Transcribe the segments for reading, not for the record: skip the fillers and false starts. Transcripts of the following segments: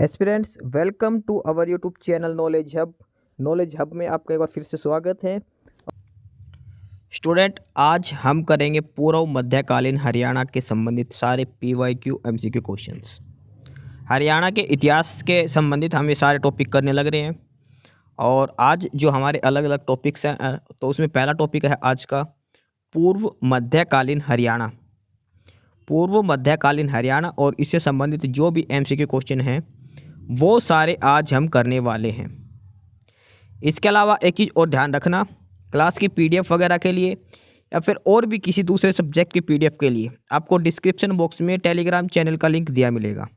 Aspirants welcome to our YouTube channel knowledge hub में आपका एक बार फिर से स्वागत है। स्टूडेंट, आज हम करेंगे पूर्व मध्यकालीन हरियाणा के संबंधित सारे PYQ MCQ क्वेश्चंस। हरियाणा के इतिहास के संबंधित हम ये सारे टॉपिक करने लग रहे हैं और आज जो हमारे अलग अलग टॉपिक्स हैं तो उसमें पहला टॉपिक है आज का पूर्व मध्यकालीन हरियाणा। पूर्व मध्यकालीन हरियाणा और इससे संबंधित जो भी MCQ क्वेश्चन हैं वो सारे आज हम करने वाले हैं। इसके अलावा एक चीज़ और ध्यान रखना, क्लास की PDF वगैरह के लिए या फिर और भी किसी दूसरे सब्जेक्ट की PDF के लिए आपको डिस्क्रिप्शन बॉक्स में टेलीग्राम चैनल का लिंक दिया मिलेगा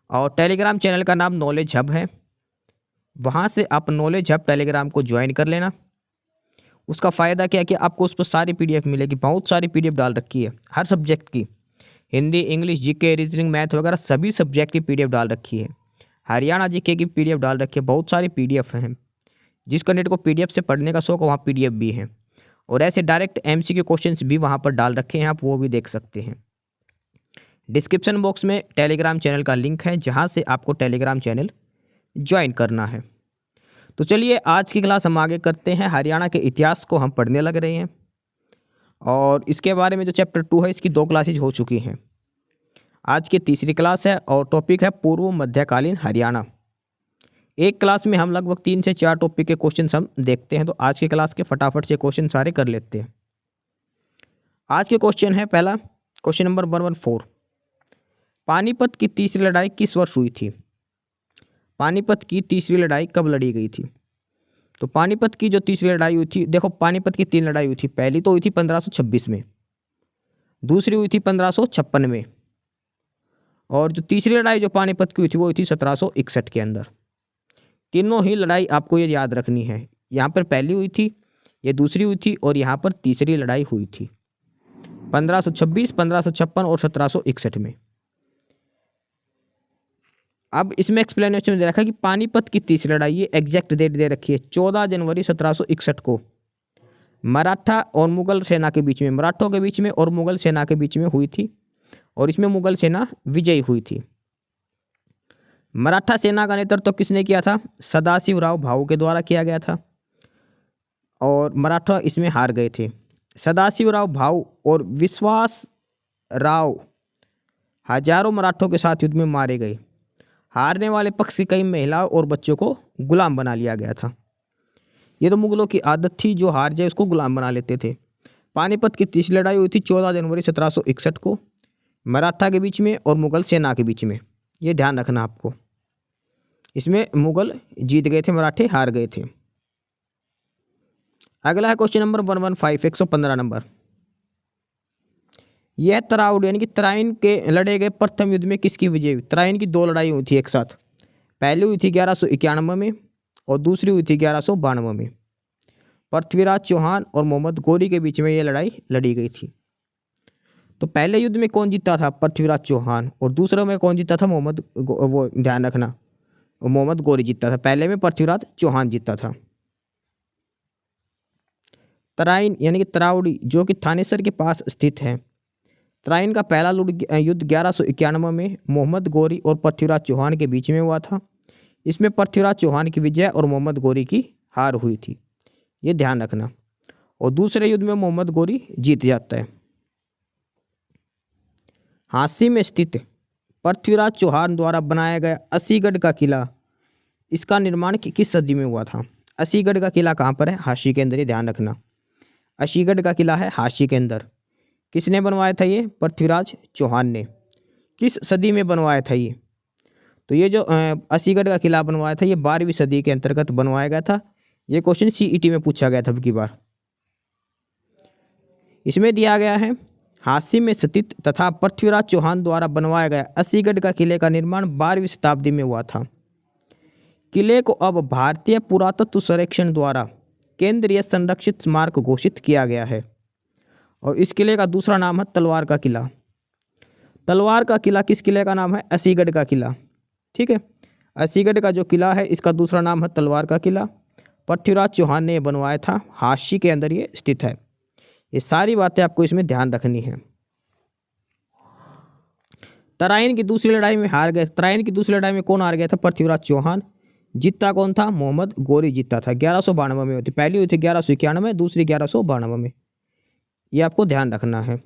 और टेलीग्राम चैनल का नाम नॉलेज हब है। वहाँ से आप नॉलेज हब टेलीग्राम को ज्वाइन कर लेना। उसका फ़ायदा क्या है कि आपको उस पर सारी PDF मिलेगी। बहुत सारी PDF डाल रखी है हर सब्जेक्ट की, Hindi, English, GK, reasoning, math वगैरह सभी सब्जेक्ट की PDF डाल रखी है। हरियाणा GK की PDF डाल रखी है। बहुत सारी PDF हैं। जिस कैंडिडेट को PDF से पढ़ने का शौक है वहाँ PDF भी है और ऐसे डायरेक्ट MCQ क्वेश्चंस भी वहाँ पर डाल रखे हैं, आप वो भी देख सकते हैं। डिस्क्रिप्शन बॉक्स में टेलीग्राम चैनल का लिंक है जहाँ से आपको टेलीग्राम चैनल ज्वाइन करना है। तो चलिए आज की क्लास हम आगे करते हैं। हरियाणा के इतिहास को हम पढ़ने लग रहे हैं और इसके बारे में जो चैप्टर 2 है इसकी 2 क्लासेज हो चुकी हैं। आज की तीसरी क्लास है और टॉपिक है पूर्व मध्यकालीन हरियाणा। एक क्लास में हम लगभग 3 से 4 टॉपिक के क्वेश्चन हम देखते हैं, तो आज की क्लास के फटाफट से क्वेश्चन सारे कर लेते हैं। आज के क्वेश्चन है पहला क्वेश्चन नंबर 114। पानीपत की तीसरी लड़ाई किस वर्ष हुई थी? पानीपत की तीसरी लड़ाई कब लड़ी गई थी? तो पानीपत की जो तीसरी लड़ाई हुई थी, देखो पानीपत की 3 लड़ाई हुई थी। पहली तो हुई थी 1526 में, दूसरी हुई थी 1556 में और जो तीसरी लड़ाई जो पानीपत की हुई थी वो हुई थी 1761 के अंदर। तीनों ही लड़ाई आपको ये याद रखनी है। यहाँ पर पहली हुई थी, ये दूसरी हुई थी और यहाँ पर तीसरी लड़ाई हुई थी 1526, 1556 और 1761 में। अब इसमें एक्सप्लेनेशन दे रखा है कि पानीपत की तीसरी लड़ाई, ये एग्जैक्ट डेट दे रखी है 14 जनवरी 1761 को मराठा और मुगल सेना के बीच में, मराठों के बीच में और मुगल सेना के बीच में हुई थी और इसमें मुगल सेना विजयी हुई थी। मराठा सेना का नेतृत्व तो किसने किया था? सदाशिवराव भाऊ के द्वारा किया गया था और मराठा इसमें हार गए थे। सदाशिवराव भाऊ और विश्वास राव हजारों मराठों के साथ युद्ध में मारे गए। हारने वाले पक्ष की कई महिलाओं और बच्चों को गुलाम बना लिया गया था। ये तो मुगलों की आदत थी, जो हार जाए उसको गुलाम बना लेते थे। पानीपत की तीसरी लड़ाई हुई थी 14 जनवरी 1761 को मराठा के बीच में और मुगल सेना के बीच में। ये ध्यान रखना आपको। इसमें मुगल जीत गए थे, मराठे हार गए थे। अगला है क्वेश्चन नंबर 115, 115 नंबर। यह तराउड यानी कि तराइन के लड़े गए प्रथम युद्ध में किसकी विजय हुई? तराइन की 2 लड़ाई हुई थी एक साथ। पहली हुई थी 1191 में और दूसरी हुई थी 1192 में। पृथ्वीराज चौहान और मोहम्मद गौरी के बीच में ये लड़ाई लड़ी गई थी। तो पहले युद्ध में कौन जीता था? पृथ्वीराज चौहान। और दूसरे में कौन जीता था? वो ध्यान रखना, मोहम्मद गौरी जीता था। पहले में पृथ्वीराज चौहान जीता था। तराइन यानी कि तराउड़ी जो कि थानेसर के पास स्थित है। तराइन का पहला युद्ध 1191 में मोहम्मद गौरी और पृथ्वीराज चौहान के बीच में हुआ था। इसमें पृथ्वीराज चौहान की विजय और मोहम्मद गौरी की हार हुई थी, ये ध्यान रखना। और दूसरे युद्ध में मोहम्मद गौरी जीत जाता है। हांसी में स्थित पृथ्वीराज चौहान द्वारा बनाया गया असीगढ़ का किला, इसका निर्माण किस सदी में हुआ था? असीगढ़ का किला कहाँ पर है? हांसी के अंदर, ये ध्यान रखना। असीगढ़ का किला है हांसी के अंदर। किसने बनवाया था ये? पृथ्वीराज चौहान ने। किस सदी में बनवाया था ये? तो ये जो असीगढ़ का किला बनवाया था ये 12वीं सदी के अंतर्गत बनवाया गया था। ये क्वेश्चन CET में पूछा गया था अब की बार। इसमें दिया गया है हांसी में स्थित तथा पृथ्वीराज चौहान द्वारा बनवाया गया असीगढ़ का किले का निर्माण 12वीं शताब्दी में हुआ था। किले को अब भारतीय पुरातत्व सर्वेक्षण द्वारा केंद्रीय संरक्षित स्मारक घोषित किया गया है और इस किले का दूसरा नाम है तलवार का किला। तलवार का किला किस किले का नाम है? असीगढ़ का किला। ठीक है, असीगढ़ का जो किला है इसका दूसरा नाम है तलवार का किला। पृथ्वीराज चौहान ने बनवाया था, हांसी के अंदर ये स्थित है। ये सारी बातें आपको इसमें ध्यान रखनी है। तराइन की दूसरी लड़ाई में हार गए। तराइन की दूसरी लड़ाई में कौन हार गया था? पृथ्वीराज चौहान। जीता कौन था? मोहम्मद गौरी जीता था। 1192 में हुई थी। पहली हुई थी 1191, दूसरी 1192 में। ये आपको ध्यान रखना है।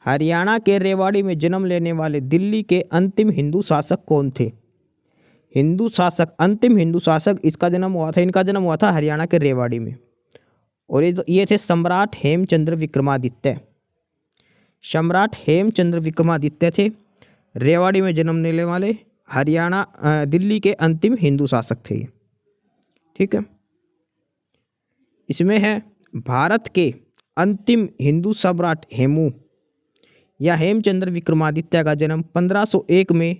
हरियाणा के रेवाड़ी में जन्म लेने वाले दिल्ली के अंतिम हिंदू शासक कौन थे? हिंदू शासक, अंतिम हिंदू शासक, इसका जन्म हुआ था, इनका जन्म हुआ था हरियाणा के रेवाड़ी में। और ये थे सम्राट हेमचंद्र विक्रमादित्य। सम्राट हेमचंद्र विक्रमादित्य थे। रेवाड़ी में जन्म लेने वाले हरियाणा दिल्ली के अंतिम हिंदू शासक थे ये। ठीक है। इसमें है भारत के अंतिम हिंदू सम्राट हेमू या हेमचंद्र विक्रमादित्य का जन्म 1501 में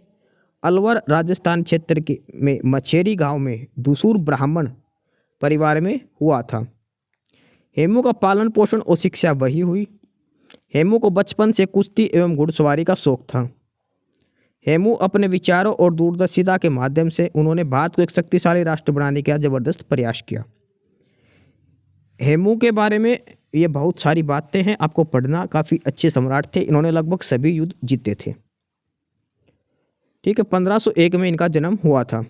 अलवर राजस्थान क्षेत्र के में मछेरी गांव में दूसूर ब्राह्मण परिवार में हुआ था। हेमू का पालन पोषण और शिक्षा वही हुई। हेमू को बचपन से कुश्ती एवं घुड़सवारी का शौक था। हेमू अपने विचारों और दूरदर्शिता के माध्यम से उन्होंने भारत को एक शक्तिशाली राष्ट्र बनाने का जबरदस्त प्रयास किया। हेमू के बारे में ये बहुत सारी बातें हैं, आपको पढ़ना। काफ़ी अच्छे सम्राट थे, इन्होंने लगभग सभी युद्ध जीते थे। ठीक है। 1501 में इनका जन्म हुआ था।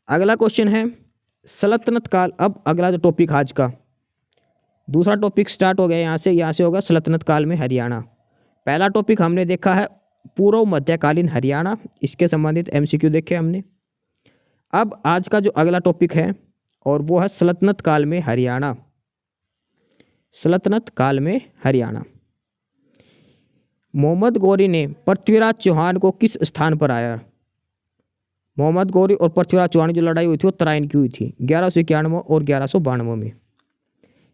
अगला क्वेश्चन है सल्तनत काल। अब अगला जो टॉपिक आज का दूसरा टॉपिक स्टार्ट हो गया यहाँ से होगा सल्तनत काल में हरियाणा। पहला टॉपिक हमने देखा है पूर्व मध्यकालीन हरियाणा, इसके संबंधित एमसीक्यू देखे हमने। अब आज का जो अगला टॉपिक है और वो है सल्तनत काल में हरियाणा। सल्तनत काल में हरियाणा। मोहम्मद गौरी ने पृथ्वीराज चौहान को किस स्थान पर आया? मोहम्मद गौरी और पृथ्वीराज चौहान की जो लड़ाई हुई थी वो तराइन की हुई थी 1191 और 1192 में।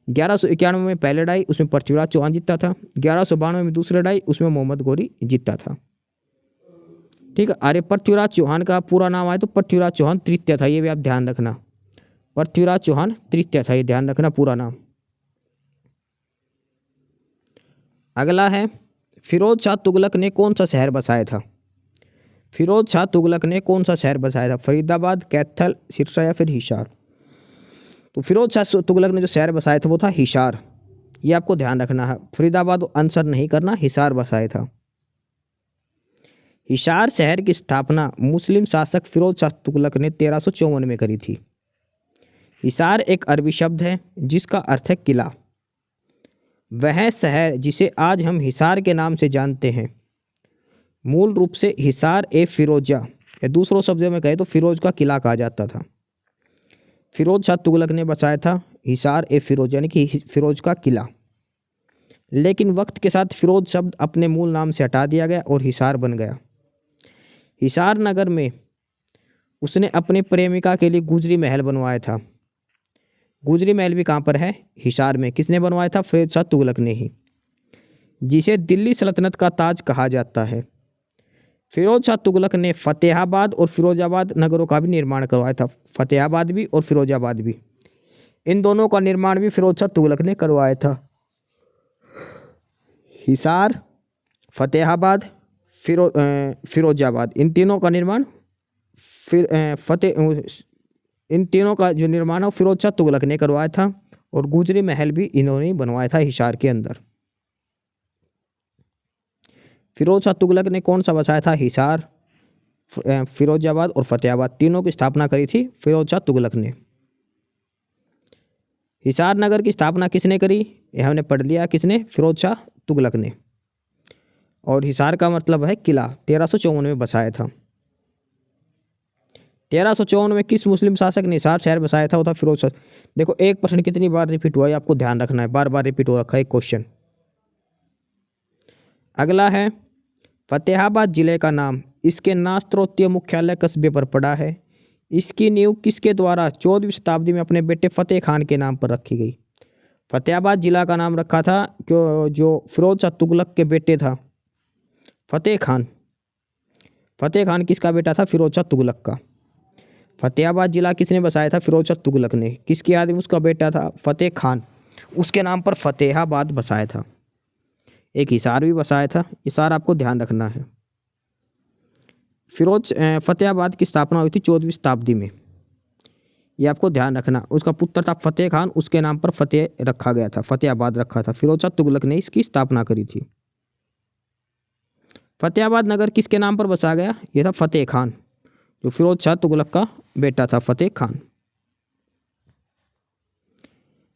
1191 में पहली लड़ाई, उसमें पृथ्वीराज चौहान जीता था। 1192 में दूसरी लड़ाई, उसमें मोहम्मद गौरी जीता था। ठीक है। अरे पृथ्वीराज चौहान का पूरा नाम आए तो पृथ्वीराज चौहान तृतीय था, ये भी आप ध्यान रखना। पृथ्वीराज चौहान तृतीय था, ये ध्यान रखना पूरा नाम। अगला है फिरोज शाह तुगलक ने कौन सा शहर बसाया था? फिरोज शाह तुगलक ने कौन सा शहर बसाया था? फरीदाबाद, कैथल, सिरसा या फिर हिसार? तो फिरोज शाह तुगलक ने जो शहर बसाया था वो था हिसार। ये आपको ध्यान रखना है। फरीदाबाद आंसर नहीं करना, हिसार बसाया था। हिसार शहर की स्थापना मुस्लिम शासक फिरोज शाह तुगलक ने 1354 में करी थी। हिसार एक अरबी शब्द है जिसका अर्थ है किला। वह शहर जिसे आज हम हिसार के नाम से जानते हैं मूल रूप से हिसार ए फिरोजा या दूसरों शब्दों में कहे तो फिरोज का किला कहा जाता था। फिरोज शाह तुगलक ने बसाया था हिसार ए फिरोज यानी कि फिरोज का किला। लेकिन वक्त के साथ फिरोज शब्द अपने मूल नाम से हटा दिया गया और हिसार बन गया। हिसार नगर में उसने अपनी प्रेमिका के लिए गुजरी महल बनवाया था। गुजरी महल भी कहाँ पर है? हिसार में। किसने बनवाया था? फिरोज शाह तुगलक ने ही, जिसे दिल्ली सल्तनत का ताज कहा जाता है। फिरोज शाह तुगलक ने फतेहाबाद और फिरोजाबाद नगरों का भी निर्माण करवाया था। फतेहाबाद भी और फिरोजाबाद भी, इन दोनों का निर्माण भी फिरोज शाह तुगलक ने करवाया था। हिसार, फतेहाबाद, फिरोजाबाद, इन तीनों का निर्माण इन तीनों का जो निर्माण है फिरोज शाह तुगलक ने करवाया था। और गुजरी महल भी इन्होंने ही बनवाया था हिसार के अंदर। फिरोज शाह तुगलक ने कौन सा बसाया था? हिसार, फिरोजाबाद और फतेहाबाद, तीनों की स्थापना करी थी फिरोज शाह तुगलक ने। हिसार नगर की स्थापना किसने करी? यह हमने पढ़ लिया, किसने? फिरोज शाह तुगलक ने। और हिसार का मतलब है किला। 1354 में बसाया था। 1354 में किस मुस्लिम शासक ने हिसार शहर बसाया था? वो था फिरोज शाह। देखो एक प्रश्न कितनी बार रिपीट हुआ है आपको ध्यान रखना है, बार बार रिपीट हो रखा है क्वेश्चन। अगला है फतेहाबाद जिले का नाम इसके नास्त्रोत्तीय मुख्यालय कस्बे पर पड़ा है। इसकी नींव किसके द्वारा 14वीं शताब्दी में अपने बेटे फतेह खान के नाम पर रखी गई? फतेहाबाद जिला का नाम रखा था जो फिरोज शाह तुगलक के बेटे था फतेह खान। फतेह खान किसका बेटा था? फिरोज शाह तुगलक का। फतेहाबाद जिला किसने बसाया था? फिरोज शाह तुगलक ने। किसकी याद में उसका बेटा था? फतेह खान, उसके नाम पर फतेहाबाद बसाया था। एक हिसार भी बसाया था। हिसार आपको ध्यान रखना है। फतेहाबाद की स्थापना हुई थी 14वीं शताब्दी में। ये आपको ध्यान रखना। उसका पुत्र था फतेह खान, उसके नाम पर फतेह रखा गया था, फतेहाबाद रखा था। फिरोज शाह तुगलक ने इसकी स्थापना करी थी। फतेहाबाद नगर किसके नाम पर बसा गया? ये था फतेह खान, जो फिरोज शाह तुगलक का बेटा था, फतेह खान।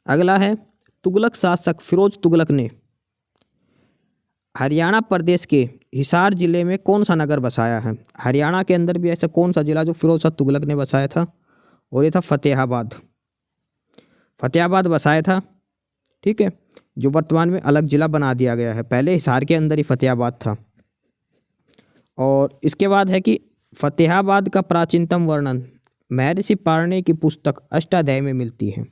अगला है, तुगलक शासक फिरोज तुगलक ने हरियाणा प्रदेश के हिसार जिले में कौन सा नगर बसाया है? हरियाणा के अंदर भी ऐसा कौन सा जिला जो फिरोज शाह तुगलक ने बसाया था? और ये था फतेहाबाद। फतेहाबाद बसाया था, ठीक है, जो वर्तमान में अलग जिला बना दिया गया है। पहले हिसार के अंदर ही फतेहाबाद था। और इसके बाद है कि फतेहाबाद का प्राचीनतम वर्णन महर्षि पाणिनि की पुस्तक अष्टाध्यायी में मिलती है।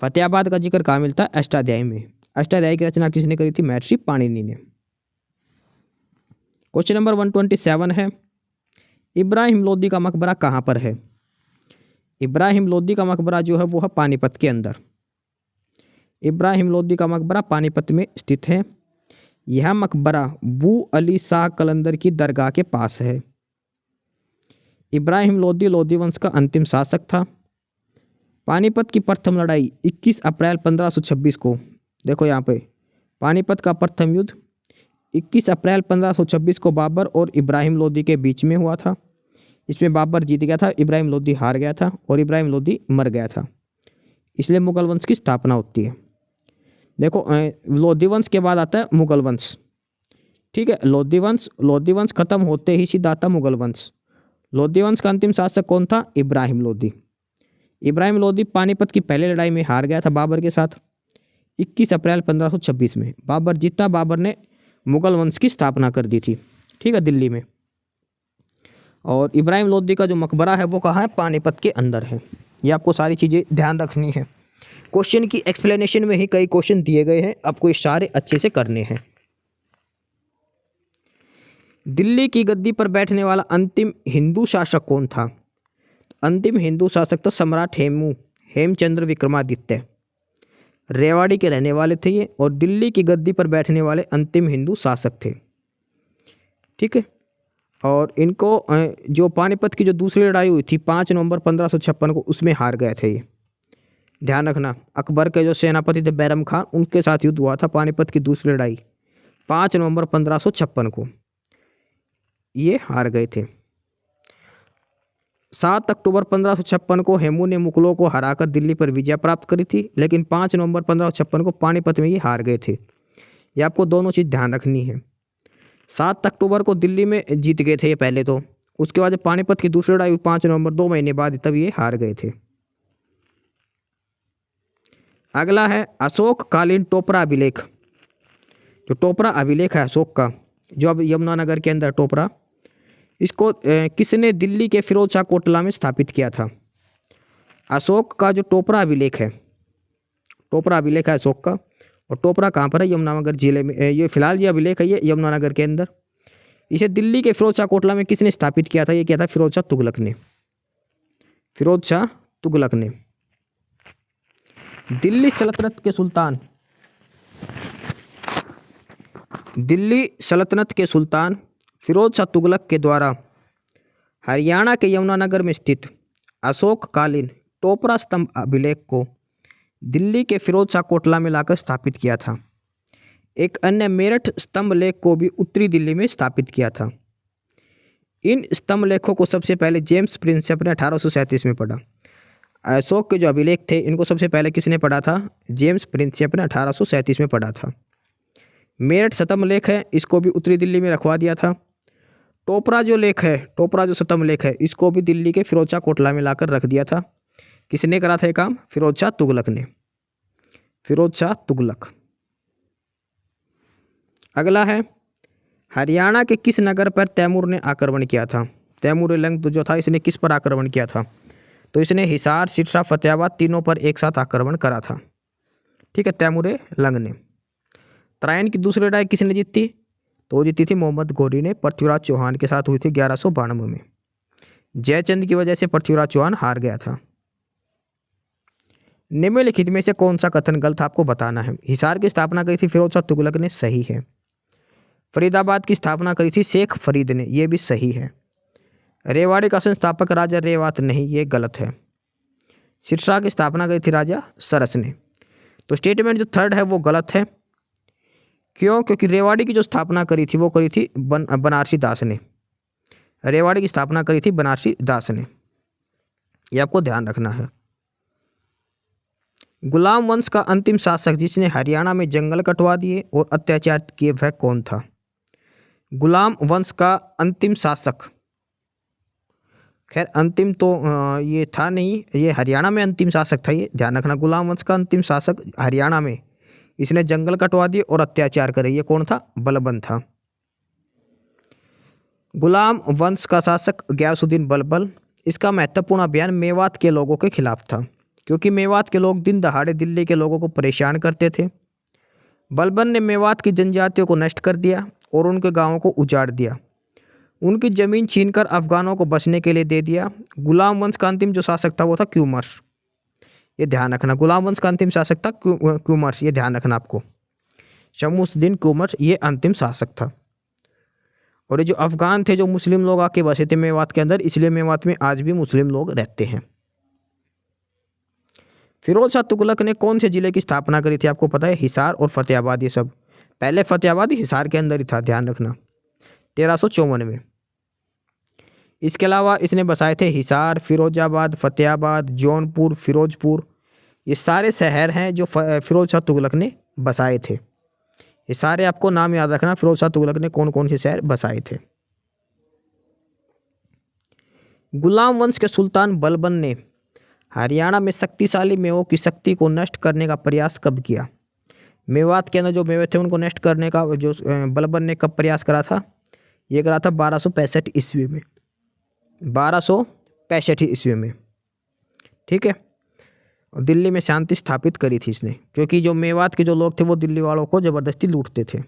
फतेहाबाद का जिक्र कहाँ मिलता है? अष्टाध्यायी में। अष्टाध्यायी की रचना किसने करी थी? महर्षि पाणिनि ने। क्वेश्चन नंबर 127 है, इब्राहिम लोदी का मकबरा कहाँ पर है? इब्राहिम लोदी का मकबरा जो है वो है पानीपत के अंदर। इब्राहिम लोदी का मकबरा पानीपत में स्थित है। यह मकबरा बू अली शाह कलंदर की दरगाह के पास है। इब्राहिम लोदी लोदी वंश का अंतिम शासक था। पानीपत की प्रथम लड़ाई 21 अप्रैल 1526 को, देखो यहाँ पे पानीपत का प्रथम युद्ध 21 अप्रैल 1526 को बाबर और इब्राहिम लोदी के बीच में हुआ था। इसमें बाबर जीत गया था, इब्राहिम लोदी हार गया था और इब्राहिम लोदी मर गया था। इसलिए मुगल वंश की स्थापना होती है। देखो लोदी वंश के बाद आता है मुगल वंश, ठीक है। लोदी वंश खत्म होते ही सीधा आता मुगल वंश। लोदी वंश का अंतिम शासक कौन था? इब्राहिम लोदी। इब्राहिम लोदी पानीपत की पहली लड़ाई में हार गया था बाबर के साथ 21 अप्रैल 1526 में। बाबर जीता, बाबर ने मुगल वंश की स्थापना कर दी थी, ठीक है, दिल्ली में। और इब्राहिम लोदी का जो मकबरा है वो कहाँ है? पानीपत के अंदर है। ये आपको सारी चीज़ें ध्यान रखनी है। क्वेश्चन की एक्सप्लेनेशन में ही कई क्वेश्चन दिए गए हैं, आपको ये सारे अच्छे से करने हैं। दिल्ली की गद्दी पर बैठने वाला अंतिम हिंदू शासक कौन था? अंतिम हिंदू शासक था सम्राट हेमचंद्र विक्रमादित्य। रेवाड़ी के रहने वाले थे ये और दिल्ली की गद्दी पर बैठने वाले अंतिम हिंदू शासक थे, ठीक है। और इनको जो पानीपत की जो दूसरी लड़ाई हुई थी 5 नवंबर 1556 को, उसमें हार गए थे ये, ध्यान रखना। अकबर के जो सेनापति थे बैरम खान, उनके साथ युद्ध हुआ था पानीपत की दूसरी लड़ाई 5 नवंबर 1556 को, ये हार गए थे। 7 अक्टूबर 1556 को हेमू ने मुगलों को हराकर दिल्ली पर विजय प्राप्त करी थी, लेकिन 5 नवंबर 1556 को पानीपत में ये हार गए थे। ये आपको दोनों चीज़ ध्यान रखनी है। 7 अक्टूबर को दिल्ली में जीत गए थे ये पहले तो, उसके बाद पानीपत की दूसरी लड़ाई 5 नवंबर 2 महीने बाद तब ये हार गए थे। अगला है अशोक कालीन टोपरा अभिलेख। जो टोपरा अभिलेख है अशोक का, जो अब यमुनानगर के अंदर टोपरा, इसको किसने दिल्ली के फिरोज शाह कोटला में स्थापित किया था? अशोक का जो टोपरा अभिलेख है, टोपरा अभिलेख है अशोक का, और टोपरा कहाँ पर है? यमुनानगर जिले में। ये फिलहाल ये अभिलेख है ये यमुनानगर के अंदर। इसे दिल्ली के फिरोज शाह कोटला में किसने स्थापित किया था? ये किया था फिरोज शाह तुगलक ने। फिरोज शाह तुगलक ने। दिल्ली सल्तनत के सुल्तान, दिल्ली सल्तनत के सुल्तान फिरोज शाह तुगलक के द्वारा हरियाणा के यमुनानगर में स्थित अशोककालीन टोपरा स्तंभ अभिलेख को दिल्ली के फिरोज शाह कोटला में लाकर स्थापित किया था। एक अन्य मेरठ स्तंभ लेख को भी उत्तरी दिल्ली में स्थापित किया था। इन स्तंभ लेखों को सबसे पहले जेम्स प्रिंसेप ने 1837 में पढ़ा। अशोक के जो अभिलेख थे इनको सबसे पहले किसने पढ़ा था? जेम्स प्रिंसेप ने 1837 में पढ़ा था। मेरठ स्तंभ लेख है, इसको भी उत्तरी दिल्ली में रखवा दिया था। टोपरा जो लेख है, टोपरा जो स्तंभ लेख है, इसको भी दिल्ली के फिरोज शाह कोटला में लाकर रख दिया था। किसने करा था ये काम? फिरोज शाह तुगलक ने। फिरोज शाह तुगलक। अगला है हरियाणा के किस नगर पर तैमूर ने आक्रमण किया था? तैमूर लंग जो था इसने किस पर आक्रमण किया था? तो इसने हिसार, सिरसा, फतेहाबाद तीनों पर एक साथ आक्रमण करा था, ठीक है, तैमूर लंग ने। त्रायन की दूसरी लड़ाई किसने जीती? तो वो जीती थी मोहम्मद गौरी ने, पृथ्वीराज चौहान के साथ हुई थी 1192 में। जयचंद की वजह से पृथ्वीराज चौहान हार गया था। निम्नलिखित में से कौन सा कथन गलत आपको बताना है? हिसार की स्थापना करी थी फिरोज शाह तुगलक ने, सही है। फरीदाबाद की स्थापना करी थी शेख फरीद ने, यह भी सही है। रेवाड़ी का संस्थापक राजा रेवात नहीं, ये गलत है। सिरसा की स्थापना करी थी राजा सरस ने। तो स्टेटमेंट जो थर्ड है वो गलत है। क्यों? क्योंकि रेवाड़ी की जो स्थापना करी थी वो करी थी बनारसी दास ने। रेवाड़ी की स्थापना करी थी बनारसी दास ने, ये आपको ध्यान रखना है। गुलाम वंश का अंतिम शासक जिसने हरियाणा में जंगल कटवा दिए और अत्याचार किए वह कौन था? गुलाम वंश का अंतिम शासक, खैर अंतिम तो ये था नहीं, ये हरियाणा में अंतिम शासक था, ये ध्यान रखना। गुलाम वंश का अंतिम शासक हरियाणा में, इसने जंगल कटवा दिए और अत्याचार करे, ये कौन था? बलबन था। गुलाम वंश का शासक गयासुद्दीन बलबन। इसका महत्वपूर्ण अभियान मेवात के लोगों के खिलाफ था, क्योंकि मेवात के लोग दिन दहाड़े दिल्ली के लोगों को परेशान करते थे। बलबन ने मेवात की जनजातियों को नष्ट कर दिया और उनके गांवों को उजाड़ दिया। उनकी ज़मीन छीनकर अफगानों को बचने के लिए दे दिया। गुलाम वंश का अंतिम जो शासक था वो था क्यूमर्स, ये ध्यान रखना। गुलाम वंश का अंतिम शासक था क्यूमर्स, ये ध्यान रखना आपको। शमसुद्दीन क्यूमर्स ये अंतिम शासक था। और ये जो अफगान थे, जो मुस्लिम लोग आके बसे थे मेवात के अंदर, इसलिए मेवात में आज भी मुस्लिम लोग रहते हैं। फिरोज शाह तुगलक ने कौन से जिले की स्थापना करी थी? आपको पता है, हिसार और फतेहाबाद, ये सब। पहले फतेहाबाद हिसार के अंदर ही था, ध्यान रखना, 1354 में। इसके अलावा इसने बसाए थे हिसार, फिरोजाबाद, फतेहाबाद, जौनपुर, फिरोजपुर। ये सारे शहर हैं जो फिरोज शाह तुगलक ने बसाए थे। ये सारे आपको नाम याद रखना, फिरोज शाह तुगलक ने कौन कौन से शहर बसाए थे। गुलाम वंश के सुल्तान बलबन ने हरियाणा में शक्तिशाली मेवों की शक्ति को नष्ट करने का प्रयास कब किया? मेवात के अंदर जो मेवे थे उनको नष्ट करने का जो बलबन ने कब प्रयास करा था? ये करा था 1265 ईस्वी में, 1265 ईस्वी में, ठीक है। और दिल्ली में शांति स्थापित करी थी इसने, क्योंकि जो मेवात के जो लोग थे वो दिल्ली वालों को ज़बरदस्ती लूटते थे।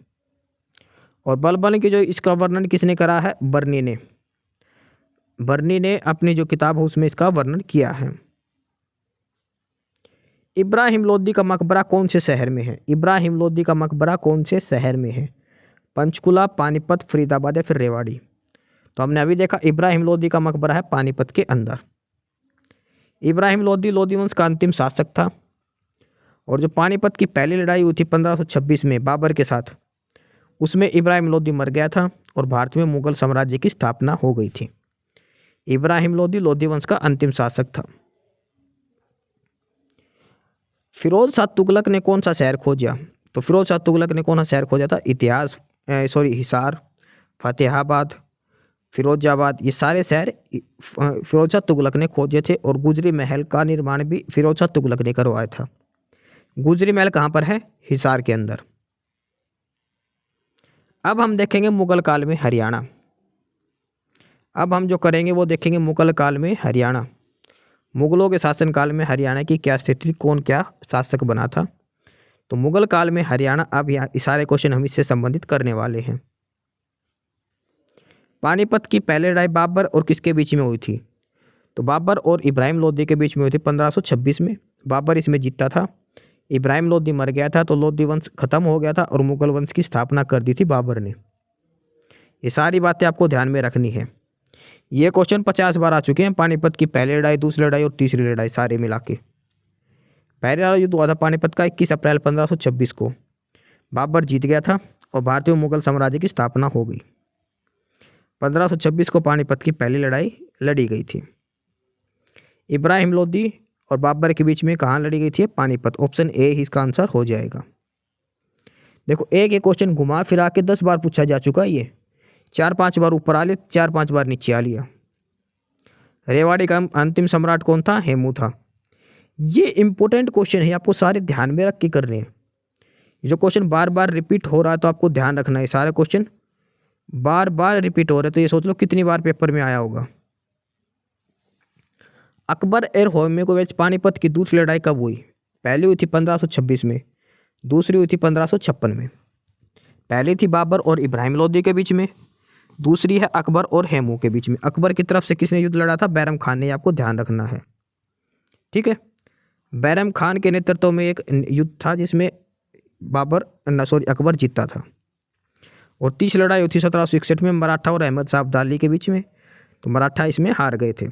और बलबन की जो इसका वर्णन किसने करा है? बर्नी ने। बर्नी ने अपनी जो किताब है उसमें इसका वर्णन किया है। इब्राहिम लोदी का मकबरा कौन से शहर में है? इब्राहिम लोदी का मकबरा कौन से शहर में है? पंचकुला, पानीपत, फरीदाबाद या फिर रेवाड़ी? तो हमने अभी देखा इब्राहिम लोदी का मकबरा है पानीपत के अंदर। इब्राहिम लोदी लोदी वंश का अंतिम शासक था। और जो पानीपत की पहली लड़ाई हुई थी 1526 में बाबर के साथ, उसमें इब्राहिम लोदी मर गया था और भारत में मुगल साम्राज्य की स्थापना हो गई थी। इब्राहिम लोदी लोदी वंश का अंतिम शासक था। फिरोज शाह तुगलक ने कौन सा शहर खोजा? तो फिरोज शाह तुगलक ने कौन सा शहर खोजा था? हिसार, फतेहाबाद, फिरोजाबाद, ये सारे शहर फिरोज शाह तुगलक ने खोजे थे। और गुजरी महल का निर्माण भी फिरोज शाह तुगलक ने करवाया था। गुजरी महल कहाँ पर है? हिसार के अंदर। अब हम देखेंगे मुगल काल में हरियाणा। अब हम जो करेंगे वो देखेंगे मुगल काल में हरियाणा। मुगलों के शासनकाल में हरियाणा की क्या स्थिति, कौन क्या शासक बना था। तो मुगल काल में हरियाणा, अब यहाँ सारे क्वेश्चन हम इससे संबंधित करने वाले हैं। पानीपत की पहली लड़ाई बाबर और किसके बीच में हुई थी? तो बाबर और इब्राहिम लोदी के बीच में हुई थी 1526 में। बाबर इसमें जीता था, इब्राहिम लोदी मर गया था, तो लोदी वंश खत्म हो गया था और मुगल वंश की स्थापना कर दी थी बाबर ने। ये सारी बातें आपको ध्यान में रखनी है। ये क्वेश्चन 50 बार आ चुके हैं। पानीपत की पहली लड़ाई, दूसरी लड़ाई और तीसरी लड़ाई सारे मिला के। पहला युद्ध हुआ था पानीपत का 21 अप्रैल 1526 को। बाबर जीत गया था और भारतीय मुगल साम्राज्य की स्थापना हो गई। 1526 को पानीपत की पहली लड़ाई लड़ी गई थी। इब्राहिम लोदी और बाबर के बीच में कहाँ लड़ी गई थी? पानीपत। ऑप्शन ए ही इसका आंसर हो जाएगा। देखो एक क्वेश्चन घुमा फिरा के 10 बार पूछा जा चुका है। ये 4-5 बार ऊपर आ लिया, 4-5 बार नीचे आ लिया। रेवाड़ी का अंतिम सम्राट कौन था? हेमू था। ये इंपॉर्टेंट क्वेश्चन है, आपको सारे ध्यान में रख के कर रहे हैं। जो क्वेश्चन बार बार रिपीट हो रहा है तो आपको ध्यान रखना है। सारे क्वेश्चन बार बार रिपीट हो रहे तो ये सोच लो कितनी बार पेपर में आया होगा। अकबर और हेमू के बीच पानीपत की दूसरी लड़ाई कब हुई? पहली हुई थी 1526 में, दूसरी हुई थी 1556 में। पहली थी बाबर और इब्राहिम लोदी के बीच में, दूसरी है अकबर और हेमू के बीच में। अकबर की तरफ से किसने युद्ध लड़ा था? बैरम खान ने। आपको ध्यान रखना है, ठीक है। बैरम खान के नेतृत्व में एक युद्ध था जिसमें अकबर जीता था। और तीसरी लड़ाई हुई थी 1761 में मराठा और अहमद शाह अब्दाली के बीच में, तो मराठा इसमें हार गए थे।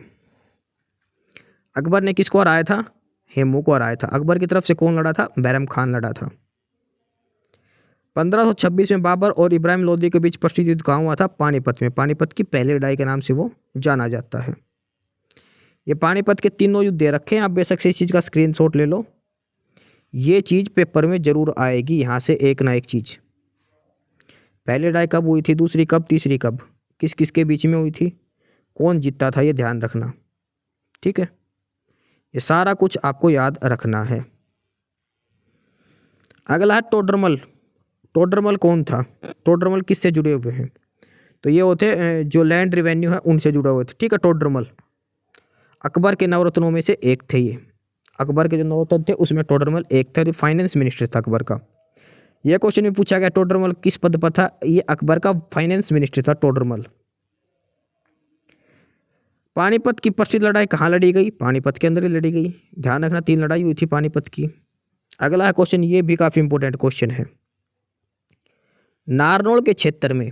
अकबर ने किसको हराया था? हेमू को हराया था। अकबर की तरफ से कौन लड़ा था? बैरम खान लड़ा था। 1526 में बाबर और इब्राहिम लोदी के बीच प्रसिद्ध युद्ध कहाँ हुआ था? पानीपत में। पानीपत की पहली लड़ाई के नाम से वो जाना जाता है। ये पानीपत के तीनों युद्ध दे रखे हैं, आप बेशक से इस चीज़ का स्क्रीनशॉट ले लो। ये चीज़ पेपर में जरूर आएगी, यहाँ से एक ना एक चीज़। पहली लड़ाई कब हुई थी, दूसरी कब, तीसरी कब, किस किस के बीच में हुई थी, कौन जीतता था, ये ध्यान रखना। ठीक है, ये सारा कुछ आपको याद रखना है। अगला है टोडरमल। टोडरमल कौन था? टोडरमल किससे जुड़े हुए हैं? तो ये होते जो लैंड रिवेन्यू है उनसे जुड़े हुए थे। ठीक है, टोडरमल अकबर के नवरत्नों में से एक थे। ये अकबर के जो नवरत्न थे उसमें टोडरमल एक था, फाइनेंस मिनिस्टर था अकबर का। यह क्वेश्चन भी पूछा गया टोडरमल किस पद पर था? ये अकबर का फाइनेंस मिनिस्टर था टोडरमल। पानीपत की प्रसिद्ध लड़ाई कहाँ लड़ी गई? पानीपत के अंदर ही लड़ी गई। ध्यान रखना 3 लड़ाई हुई थी पानीपत की। अगला क्वेश्चन, ये भी काफी इंपॉर्टेंट क्वेश्चन है। नारनौल के क्षेत्र में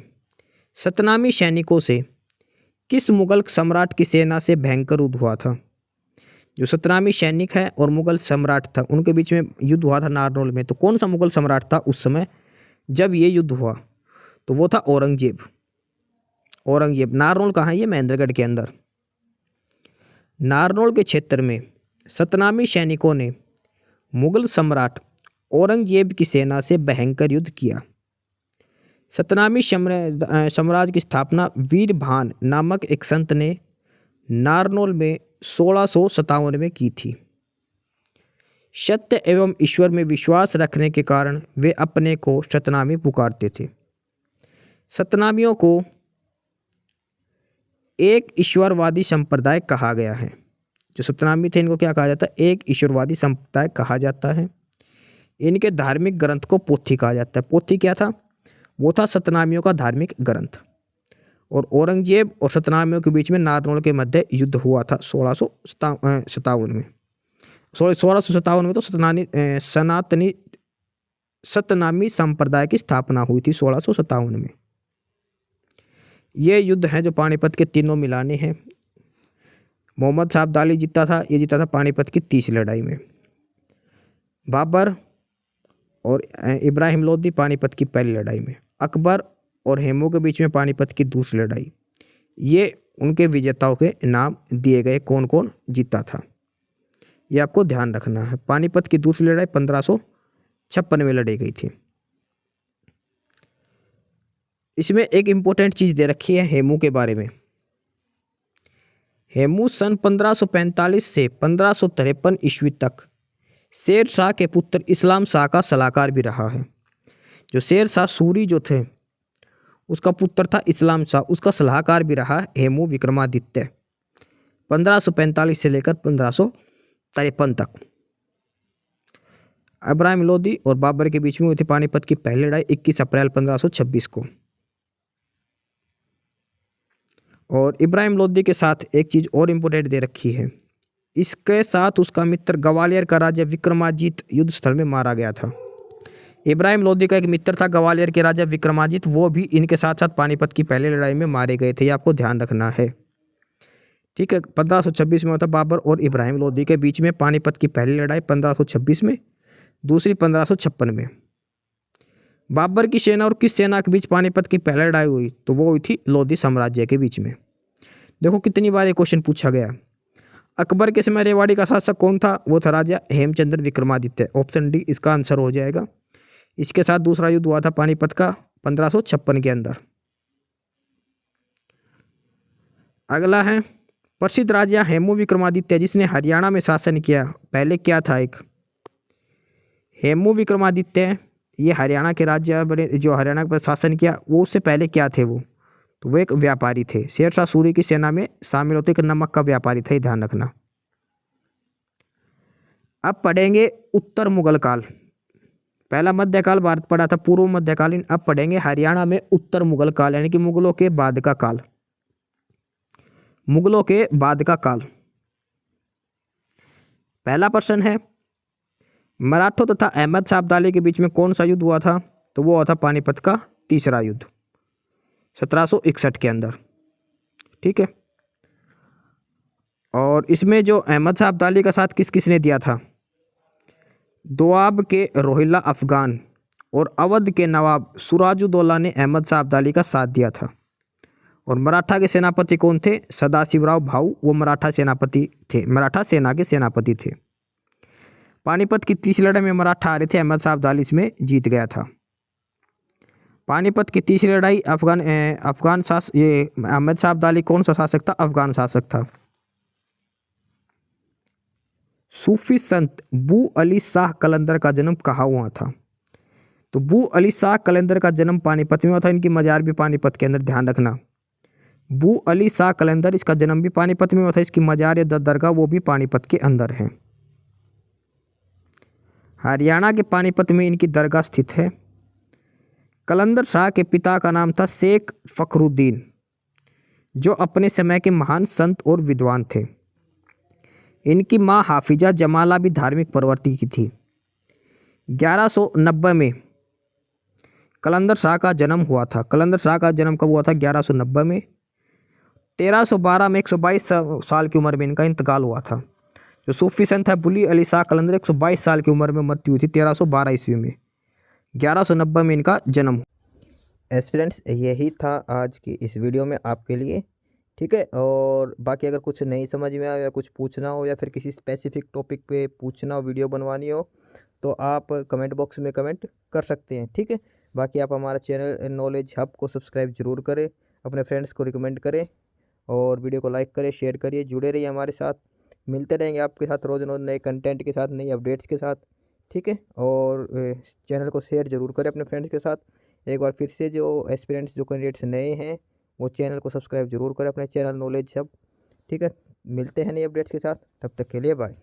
सतनामी सैनिकों से किस मुगल सम्राट की सेना से भयंकर युद्ध हुआ था? जो सतनामी सैनिक है और मुगल सम्राट था उनके बीच में युद्ध हुआ था नारनौल में। तो कौन सा मुगल सम्राट था उस समय जब ये युद्ध हुआ? तो वो था औरंगजेब। औरंगजेब। नारनौल कहाँ है? ये महेंद्रगढ़ के अंदर। नारनौल के क्षेत्र में सतनामी सैनिकों ने मुगल सम्राट औरंगजेब की सेना से भयंकर युद्ध किया। सतनामी साम्राज्य की स्थापना वीरभान नामक एक संत ने नारनौल में 1657 में की थी। सत्य एवं ईश्वर में विश्वास रखने के कारण वे अपने को सतनामी पुकारते थे। सतनामियों को एक ईश्वरवादी संप्रदाय कहा गया है। जो सतनामी थे इनको क्या कहा जाता है? एक ईश्वरवादी संप्रदाय कहा जाता है। इनके धार्मिक ग्रंथ को पोथी कहा जाता है। पोथी क्या था? वो था सतनामियों का धार्मिक ग्रंथ। और औरंगजेब और सतनामियों के बीच में नारनौल के मध्य युद्ध हुआ था 1657 में। 1657 में तो सतनामी संप्रदाय की स्थापना हुई थी 1657 में। ये युद्ध है जो पानीपत के तीनों मिलाने हैं। मोहम्मद साहब दाली जीता था, ये जीता था पानीपत की तीसरी लड़ाई में। बाबर और इब्राहिम लोदी पानीपत की पहली लड़ाई में। अकबर और हेमू के बीच में पानीपत की दूसरी लड़ाई। ये उनके विजेताओं के नाम दिए गए, कौन कौन जीता था ये आपको ध्यान रखना है। पानीपत की दूसरी लड़ाई 1556 में लड़ी गई थी। इसमें एक इंपॉर्टेंट चीज दे रखी है हेमू के बारे में। हेमू सन 1545 से 1553 ईस्वी तक शेर शाह के पुत्र इस्लाम शाह का सलाहकार भी रहा है। जो शेर शाह सूरी जो थे उसका पुत्र था इस्लाम शाह, उसका सलाहकार भी रहा हेमू विक्रमादित्य 1545 से लेकर 1553 तक। इब्राहिम लोदी और बाबर के बीच में हुई थी पानीपत की पहली लड़ाई 21 अप्रैल 1526 को। और इब्राहिम लोदी के साथ एक चीज़ और इम्पोर्टेंट दे रखी है, इसके साथ उसका मित्र ग्वालियर का राजा विक्रमाजीत युद्ध स्थल में मारा गया था। इब्राहिम लोदी का एक मित्र था ग्वालियर के राजा विक्रमाजीत, वो भी इनके साथ साथ पानीपत की पहली लड़ाई में मारे गए थे। ये आपको ध्यान रखना है। ठीक है, 1526 में होता बाबर और इब्राहिम लोदी के बीच में पानीपत की पहली लड़ाई 1526 में, दूसरी 1556 में। बाबर की सेना और किस सेना के बीच पानीपत की पहली लड़ाई हुई? तो वो हुई थी लोधी साम्राज्य के बीच में। देखो कितनी बार ये क्वेश्चन पूछा गया। अकबर के समय रेवाड़ी का शासक कौन था? वो था राजा हेमचंद्र विक्रमादित्य। ऑप्शन डी इसका आंसर हो जाएगा। इसके साथ दूसरा युद्ध हुआ था पानीपत का 1556 के अंदर। अगला है प्रसिद्ध राजा हेमू विक्रमादित्य जिसने हरियाणा में शासन किया, पहले क्या था? एक हेमू विक्रमादित्य ये हरियाणा के राज्य बने, जो हरियाणा पर शासन किया वो उससे पहले क्या थे? वो तो वो एक व्यापारी थे। शेर शाह सूरी की सेना में शामिल होते एक नमक का व्यापारी था, ध्यान रखना। अब पढ़ेंगे उत्तर मुगल काल। पहला मध्यकाल भारत पढ़ा था पूर्व मध्यकालीन, अब पढ़ेंगे हरियाणा में उत्तर मुगल काल यानी कि मुगलों के बाद का काल। मुगलों के बाद का काल। पहला प्रश्न है मराठों तथा अहमद शाह अब्दाली के बीच में कौन सा युद्ध हुआ था? तो वो हुआ था पानीपत का तीसरा युद्ध 1761 के अंदर। ठीक है, और इसमें जो अहमद शाह अब्दाली का साथ किस किसने दिया था? दोआब के रोहिल्ला अफ़गान और अवध के नवाब सिराजुद्दौला ने अहमद शाह अब्दाली का साथ दिया था। और मराठा के सेनापति कौन थे? सदाशिवराव भाऊ, वो मराठा सेनापति थे, मराठा सेना के सेनापति थे। पानीपत की तीसरी लड़ाई में मराठा हारे थे, अहमद शाह अब्दाली इसमें जीत गया था। पानीपत की तीसरी लड़ाई अफगान शासक, ये अहमद शाह अब्दाली कौन सा शासक था? अफगान शासक था। सूफी संत बू अली शाह कलंदर का जन्म कहाँ हुआ था? तो बू अली शाह कलंदर का जन्म पानीपत में हुआ था। इनकी मजार भी पानीपत के अंदर, ध्यान रखना। बू अली शाह कलंदर, इसका जन्म भी पानीपत में हुआ था। इसकी मजार या दरगाह वो भी पानीपत के अंदर है। हरियाणा के पानीपत में इनकी दरगाह स्थित है। कलंदर शाह के पिता का नाम था शेख फखरुद्दीन, जो अपने समय के महान संत और विद्वान थे। इनकी माँ हाफिजा जमाला भी धार्मिक प्रवृत्ति की थी। 1190 में कलंदर शाह का जन्म हुआ था। कलंदर शाह का जन्म कब हुआ था? 1190 में। 1312 में 122 साल की उम्र में इनका इंतकाल हुआ था। जो सूफी संत है बुली अली शाह कलंदर, 122 साल की उम्र में मृत्यु हुई थी 1312 ईस्वी में। 1190 में इनका जन्म। एस्पिरेंट्स, यही था आज की इस वीडियो में आपके लिए, ठीक है। और बाकी अगर कुछ नहीं समझ में आया या कुछ पूछना हो या फिर किसी स्पेसिफिक टॉपिक पे पूछना हो, वीडियो बनवानी हो, तो आप कमेंट बॉक्स में कमेंट कर सकते हैं, ठीक है। बाकी आप हमारा चैनल नॉलेज हब को सब्सक्राइब जरूर करें, अपने फ्रेंड्स को रिकमेंड करें और वीडियो को लाइक करें, शेयर करिए, जुड़े रहिए हमारे साथ। मिलते रहेंगे आपके साथ रोज़ रोज़ नए कंटेंट के साथ, नई अपडेट्स के साथ, ठीक है। और चैनल को शेयर ज़रूर करें अपने फ्रेंड्स के साथ। एक बार फिर से जो एस्पिरेंट्स, जो कैंडिडेट्स नए हैं, वो चैनल को सब्सक्राइब जरूर करें, अपने चैनल नॉलेज हब, ठीक है। मिलते हैं नई अपडेट्स के साथ, तब तक के लिए बाय।